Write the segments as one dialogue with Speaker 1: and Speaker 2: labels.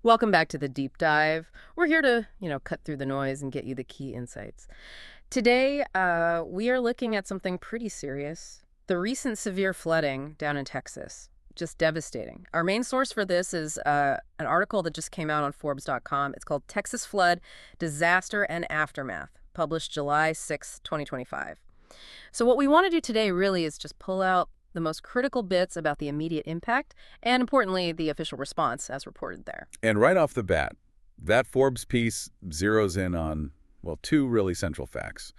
Speaker 1: Welcome back to the deep dive. We're here to, cut through the noise and get you the key insights. Today, we are looking at something pretty serious. The recent severe flooding down in Texas. Just devastating. Our main source for this is an article that just came out on Forbes.com. It's called Texas Flood Disaster and Aftermath, published July 6, 2025. So, what we want to do today really is just pull out the most critical bits about the immediate impact and, importantly, the official response as reported there.
Speaker 2: And right off the bat, that Forbes piece zeroes in on, well, two really central facts.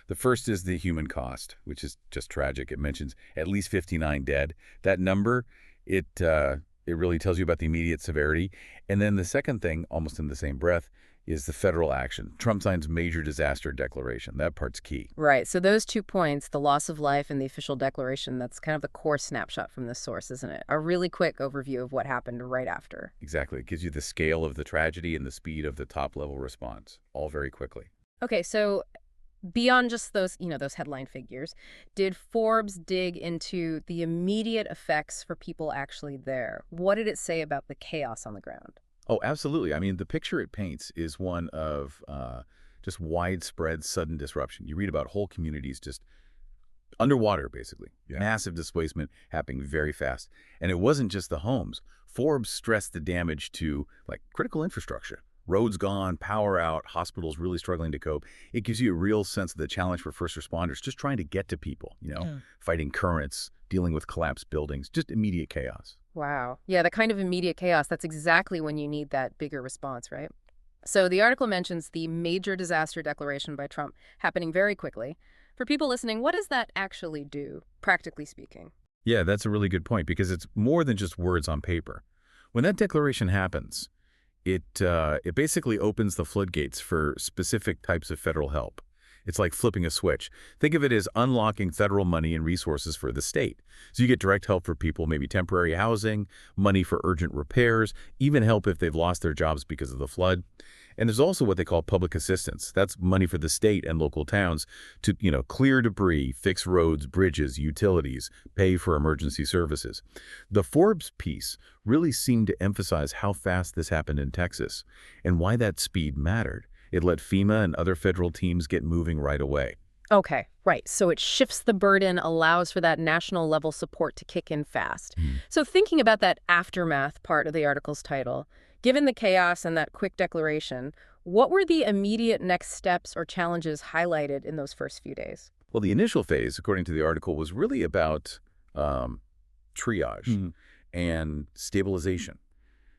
Speaker 2: The first is the human cost, which is just tragic. It mentions at least 59 dead. That number, it really tells you about the immediate severity. And then the second thing, almost in the same breath, is the federal action. Trump signs major disaster declaration. That part's key.
Speaker 1: Right. So those 2 points, the loss of life and the official declaration, that's kind of the core snapshot from this source, isn't it? A really quick overview of what happened right after.
Speaker 2: Exactly. It gives you the scale of the tragedy and the speed of the top-level response, all very quickly.
Speaker 1: Okay, so beyond just those headline figures, did Forbes dig into the immediate effects for people actually there? What did it say about the chaos on the ground?
Speaker 2: Oh, absolutely. I mean, the picture it paints is one of just widespread sudden disruption. You read about whole communities just underwater, basically. Yeah. Massive displacement happening very fast. And it wasn't just the homes. Forbes stressed the damage to like critical infrastructure. Roads gone, power out, hospitals really struggling to cope. It gives you a real sense of the challenge for first responders just trying to get to people, fighting currents, dealing with collapsed buildings, just immediate chaos.
Speaker 1: Wow. Yeah, the kind of immediate chaos, that's exactly when you need that bigger response, right? So the article mentions the major disaster declaration by Trump happening very quickly. For people listening, what does that actually do, practically speaking?
Speaker 2: Yeah, that's a really good point because it's more than just words on paper. When that declaration happens, it basically opens the floodgates for specific types of federal help. It's like flipping a switch. Think of it as unlocking federal money and resources for the state. So you get direct help for people, maybe temporary housing, money for urgent repairs, even help if they've lost their jobs because of the flood. And there's also what they call public assistance. That's money for the state and local towns to, clear debris, fix roads, bridges, utilities, pay for emergency services. The Forbes piece really seemed to emphasize how fast this happened in Texas and why that speed mattered. It let FEMA and other federal teams get moving right away.
Speaker 1: Okay, right. So it shifts the burden, allows for that national level support to kick in fast. So thinking about that aftermath part of the article's title, given the chaos and that quick declaration, what were the immediate next steps or challenges highlighted in those first few days?
Speaker 2: Well, the initial phase, according to the article, was really about triage and stabilization.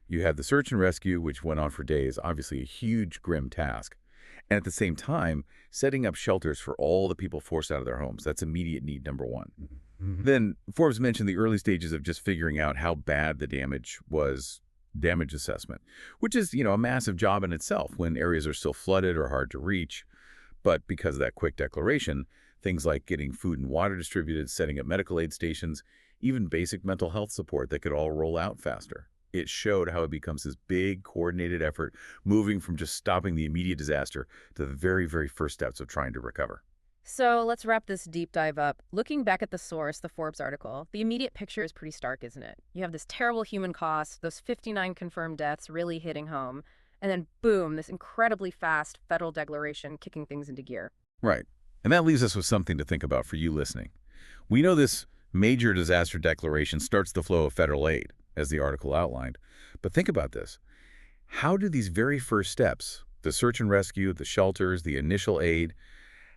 Speaker 2: You had the search and rescue, which went on for days, obviously a huge, grim task. And at the same time, setting up shelters for all the people forced out of their homes. That's immediate need number one. Then Forbes mentioned the early stages of just figuring out how bad the damage was, damage assessment, which is, a massive job in itself when areas are still flooded or hard to reach. But because of that quick declaration, things like getting food and water distributed, setting up medical aid stations, even basic mental health support that could all roll out faster. It showed how it becomes this big, coordinated effort, moving from just stopping the immediate disaster to the very, very first steps of trying to recover.
Speaker 1: So let's wrap this deep dive up. Looking back at the source, the Forbes article, the immediate picture is pretty stark, isn't it? You have this terrible human cost, those 59 confirmed deaths really hitting home, and then boom, this incredibly fast federal declaration kicking things into gear.
Speaker 2: Right. And that leaves us with something to think about for you listening. We know this major disaster declaration starts the flow of federal aid, as the article outlined. But think about this. How do these very first steps, the search and rescue, the shelters, the initial aid,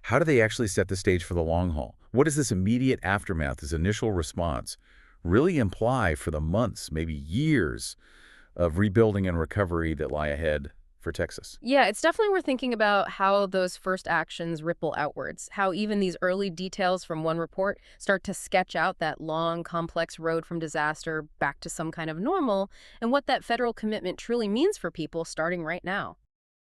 Speaker 2: how do they actually set the stage for the long haul? What does this immediate aftermath, this initial response, really imply for the months, maybe years, of rebuilding and recovery that lie ahead for Texas?
Speaker 1: Yeah, it's definitely worth thinking about how those first actions ripple outwards, how even these early details from one report start to sketch out that long, complex road from disaster back to some kind of normal, and what that federal commitment truly means for people starting right now.